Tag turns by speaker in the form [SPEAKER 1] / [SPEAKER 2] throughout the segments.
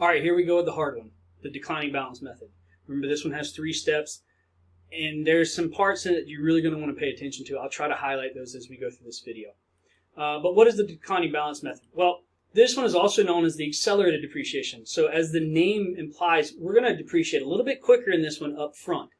[SPEAKER 1] All right, here we go with the hard one, the declining balance method. Remember, this one has 3 steps, and there's some parts in it you're really going to want to pay attention to. I'll try to highlight those as we go through this video. But what is the declining balance method? Well, this one is also known as the accelerated depreciation. So as the name implies, we're going to depreciate a little bit quicker in this one up front.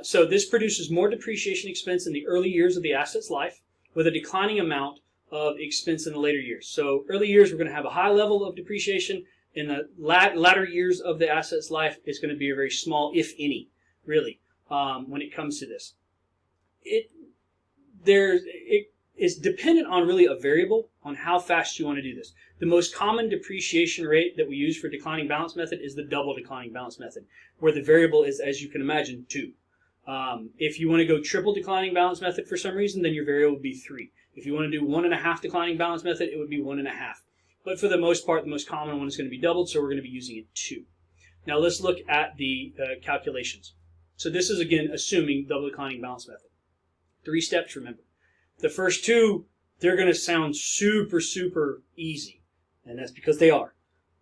[SPEAKER 1] So this produces more depreciation expense in the early years of the asset's life with a declining amount of expense in the later years. So early years, we're going to have a high level of depreciation. In the latter years of the asset's life, it's going to be a very small, if any, really, when it comes to this. It is dependent on really a variable on how fast you want to do this. The most common depreciation rate that we use for declining balance method is the double declining balance method, where the variable is, as you can imagine, 2. If you want to go triple declining balance method for some reason, then your variable would be 3. If you want to do 1.5 declining balance method, it would be 1.5. But for the most part, the most common one is going to be doubled, so we're going to be using it 2. Now let's look at the calculations. So this is, again, assuming double declining balance method. 3 steps, remember. The first 2, they're going to sound super, super easy, and that's because they are.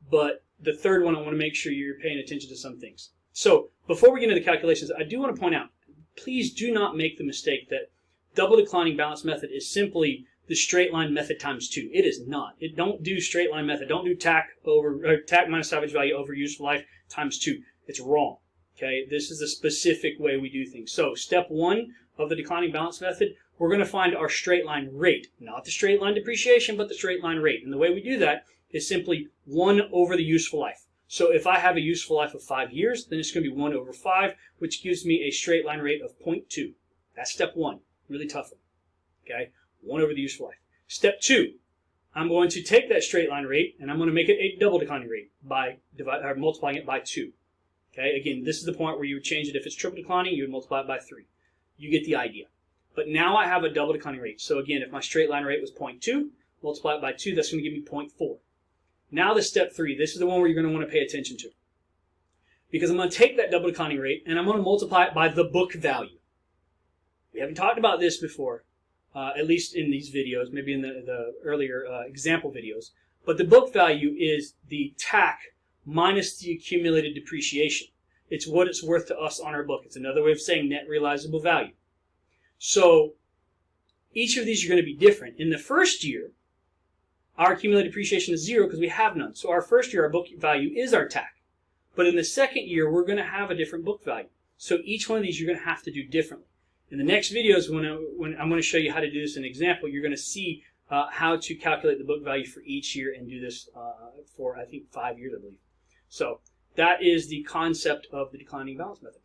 [SPEAKER 1] But the third one, I want to make sure you're paying attention to some things. So before we get into the calculations, I do want to point out, please do not make the mistake that double declining balance method is simply the straight line method times 2. It is not. Don't do straight line method. Don't do TAC minus salvage value over useful life times 2. It's wrong. Okay, this is a specific way we do things. So step 1 of the declining balance method, we're going to find our straight line rate, not the straight line depreciation, but the straight line rate. And the way we do that is simply 1 over the useful life. So if I have a useful life of 5 years, then it's going to be 1 over 5, which gives me a straight line rate of 0.2. That's step 1. Really tough one. Okay, 1 over the useful life. Step 2, I'm going to take that straight line rate and I'm going to make it a double declining rate by multiplying it by 2. Okay, again, this is the point where you would change it. If it's triple declining, you would multiply it by 3. You get the idea. But now I have a double declining rate. So again, if my straight line rate was 0.2, multiply it by 2, that's going to give me 0.4. Now the step 3, this is the one where you're going to want to pay attention to. Because I'm going to take that double declining rate and I'm going to multiply it by the book value. We haven't talked about this before, at least in these videos, maybe in the earlier example videos. But the book value is the TAC minus the accumulated depreciation. It's what it's worth to us on our book. It's another way of saying net realizable value. So each of these are going to be different. In the first year, our accumulated depreciation is 0 because we have none. So our first year, our book value is our TAC. But in the second year, we're going to have a different book value. So each one of these you're going to have to do differently. In the next videos, when I'm going to show you how to do this in an example, you're going to see how to calculate the book value for each year and do this for, I think, 5 years, I believe. So that is the concept of the declining balance method.